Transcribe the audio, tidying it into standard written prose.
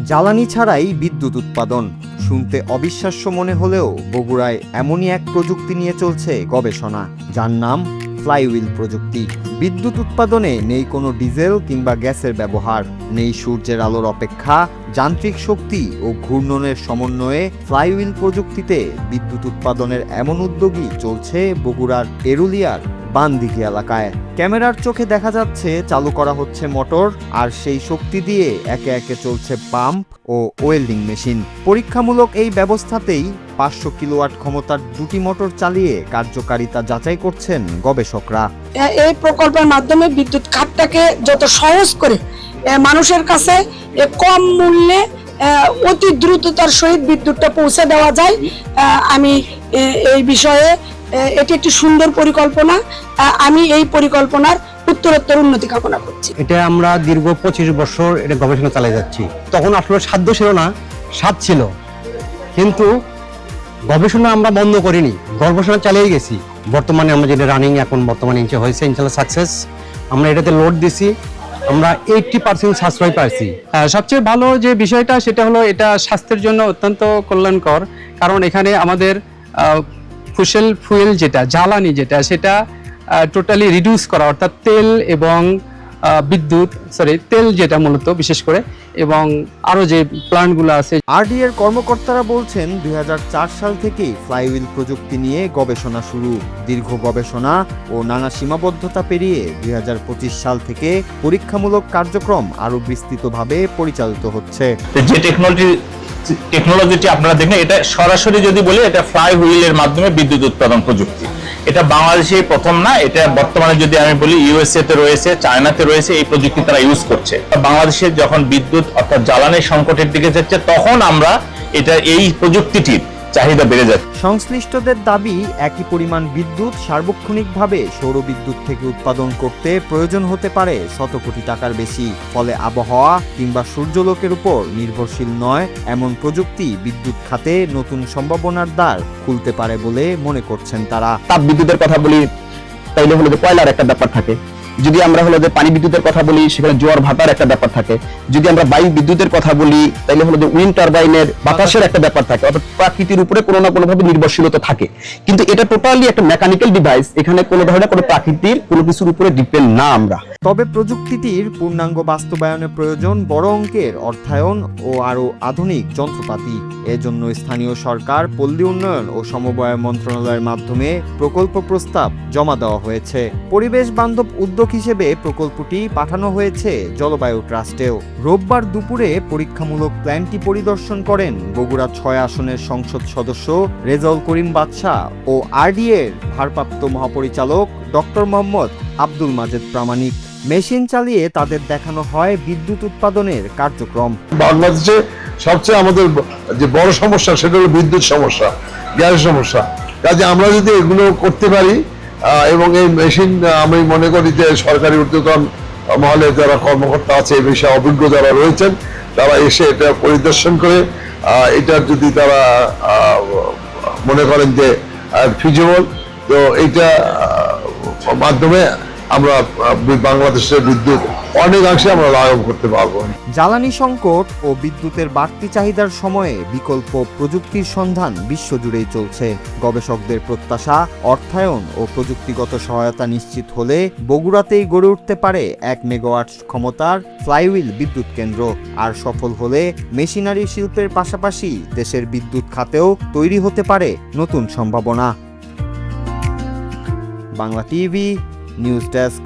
জ্বালানি ছাড়াই বিদ্যুৎ উৎপাদন শুনতে অবিশ্বাস্য মনে হলেও বগুড়ায় এমনই এক প্রযুক্তি নিয়ে চলছে গবেষণা, যার নাম ফ্লাইহুইল প্রযুক্তি। বিদ্যুৎ উৎপাদনে নেই কোনো ডিজেল কিংবা গ্যাসের ব্যবহার, নেই সূর্যের আলোর অপেক্ষা। যান্ত্রিক শক্তি ও ঘূর্ণনের সমন্বয়ে ফ্লাইহুইল প্রযুক্তিতে বিদ্যুৎ উৎপাদনের এমন উদ্যোগই চলছে বগুড়ার এরুলিয়ার বানদিঘি এলাকায়। ক্যামেরার চোখে দেখা যাচ্ছে চালু করা হচ্ছে মোটর, আর সেই শক্তি দিয়ে একে একে চলছে পাম্প ও ওয়েল্ডিং মেশিন। পরীক্ষামূলক এই ব্যবস্থাতেই 500 কিলোওয়াট ক্ষমতার দুটি মোটর চালিয়ে কার্যকারিতা যাচাই করছেন গবেষকরা। এই প্রকল্পের মাধ্যমে বিদ্যুৎ খাতটাকে যত সহজ করে মানুষের কাছে কম মূল্যে অতি দ্রুততার সহিত বিদ্যুৎটা পৌঁছে দেওয়া যায়, আমি এই বিষয়ে এটি একটি সুন্দর পরিকল্পনা। আমি এই পরিকল্পনার উত্তরোত্তর উন্নতি কামনা করছি। এটা আমরা দীর্ঘ 25 বছর এটা গবেষণা চালিয়ে যাচ্ছি। তখন আসলে সাধ্য ছিল না, স্বাদ ছিল, কিন্তু গবেষণা আমরা বন্ধ করিনি, গবেষণা চালিয়ে গেছি। বর্তমানে আমরা যেটা রানিং এখন বর্তমানে হয়েছে ইনশাআল্লাহ সাকসেস। আমরা এটাতে লোড দিছি, আমরা 80% সাশ্রয় পাইছি। সবচেয়ে ভালো যে বিষয়টা সেটা হলো এটা স্বাস্থ্যের জন্য অত্যন্ত কল্যাণকর, কারণ এখানে আমাদের ফসল ফুয়েল যেটা জ্বালানি যেটা সেটা টোটালি রিডিউস করা, অর্থাৎ তেল এবং তেল যেটা মূলত বিশেষ করে, এবং আরো যে প্ল্যান্টগুলো আছে। আরডি এর কর্মকর্তারা বলছেন 2004 সাল থেকেই ফ্লাইহুইল প্রযুক্তি নিয়ে গবেষণা শুরু। দীর্ঘ গবেষণা ও নানা সীমাবদ্ধতা পেরিয়ে 2025 সাল থেকে পরীক্ষামূলক কার্যক্রম আরো বিস্তৃতভাবে পরিচালিত হচ্ছে। যে টেকনোলজিটি আপনারা দেখেন, এটা সরাসরি যদি বলি এটা ফ্লাইহুইলের মাধ্যমে বিদ্যুৎ উৎপাদন প্রযুক্তি। এটা বাংলাদেশে প্রথম না, এটা বর্তমানে যদি আমি বলি ইউএসএ তে রয়েছে, চায়নাতে রয়েছে, এই প্রযুক্তি তারা ইউজ করছে। বাংলাদেশে যখন বিদ্যুৎ অর্থাৎ জ্বালানির সংকটের দিকে যাচ্ছে, তখন আমরা এই প্রযুক্তিটির চাহিদা বেড়ে যাচ্ছে। সংশ্লিষ্টদের দাবি, একই পরিমাণ বিদ্যুৎ সার্বক্ষণিকভাবে সৌর বিদ্যুৎ থেকে উৎপাদন করতে প্রয়োজন হতে পারে শত কোটি টাকার বেশি। ফলে আবহাওয়া কিংবা সূর্যালোকের উপর নির্ভরশীল নয় এমন প্রযুক্তি বিদ্যুৎ খাতে নতুন সম্ভাবনার দ্বার খুলতে পারে বলে মনে করছেন তারা। তাপ বিদ্যুতের কথা বলি, তাইলে হলো যে কয়লার একটা ব্যাপার থাকে। যদি আমরা হলো যে পানি বিদ্যুতের কথা বলি, সেখানে জোয়ার ভাটার একটা ব্যাপার থাকে। যদি আমরা বায়ু বিদ্যুতের কথা বলি, তাইলে হলো যে উইন্ড টারবাইনের বাতাসের একটা ব্যাপার থাকে। অর্থাৎ প্রকৃতির উপরে কোনো না কোনো ভাবে নির্ভরশীলতা থাকে, কিন্তু এটা টোটালি একটা মেকানিক্যাল ডিভাইস। এখানে কোনো ধরনের কোনো প্রাকৃতিক কোনো কিছুর উপরে ডিপেন্ড না আমরা। তবে প্রযুক্তিটির পূর্ণাঙ্গ বাস্তবায়নে প্রয়োজন বড় অঙ্কের অর্থায়ন ও আরও আধুনিক যন্ত্রপাতি। এজন্য স্থানীয় সরকার, পল্লী উন্নয়ন ও সমবায় মন্ত্রণালয়ের মাধ্যমে প্রকল্প প্রস্তাব জমা দেওয়া হয়েছে। পরিবেশ বান্ধব উদ্যোগ হিসেবে প্রকল্পটি পাঠানো হয়েছে জলবায়ু ট্রাস্টেও। রোববার দুপুরে পরীক্ষামূলক প্ল্যানটি পরিদর্শন করেন বগুড়া 6 আসনের সংসদ সদস্য রেজাউল করিম বাদশা ও আরডি এর ভারপ্রাপ্ত মহাপরিচালক ডক্টর মোহাম্মদ আব্দুল মাজেদ প্রামাণিক। মেশিন চালিয়ে তাদের দেখানো হয় বিদ্যুৎ উৎপাদনের কার্যক্রম। বাংলাদেশে সবচেয়ে আমাদের যে বড় সমস্যা সেটা হলো বিদ্যুৎ সমস্যা, গ্যাস সমস্যা। কাজে আমরা যদি এগুলো করতে পারি এবং এই মেশিন, আমি মনে করি যে সরকারি ঊর্ধ্বতন মহলে যারা কর্মকর্তা আছে, এই বিষয়ে অভিজ্ঞ যারা রয়েছেন, তারা এসে এটা পরিদর্শন করে এটার যদি তারা মনে করেন যে ফিজিবল, তো এইটা মাধ্যমে আমরা বাংলাদেশের বিদ্যুৎ অনেকাংশে আমরা লাভ করতে পারবো। জ্বালানি সংকট ও বিদ্যুতের বাড়তি চাহিদার সময়ে বিকল্প প্রযুক্তির সন্ধান বিশ্বজুড়েই চলছে। গবেষকদের প্রত্যাশা, অর্থায়ন ও প্রযুক্তিগত সহায়তা নিশ্চিত হলে বগুড়াতেই গড়ে উঠতে পারে 1 মেগাওয়াট ক্ষমতার ফ্লাইহুইল বিদ্যুৎ কেন্দ্র। আর সফল হলে মেশিনারি শিল্পের পাশাপাশি দেশের বিদ্যুৎ খাতেও তৈরি হতে পারে নতুন সম্ভাবনা। Bangla TV news desk.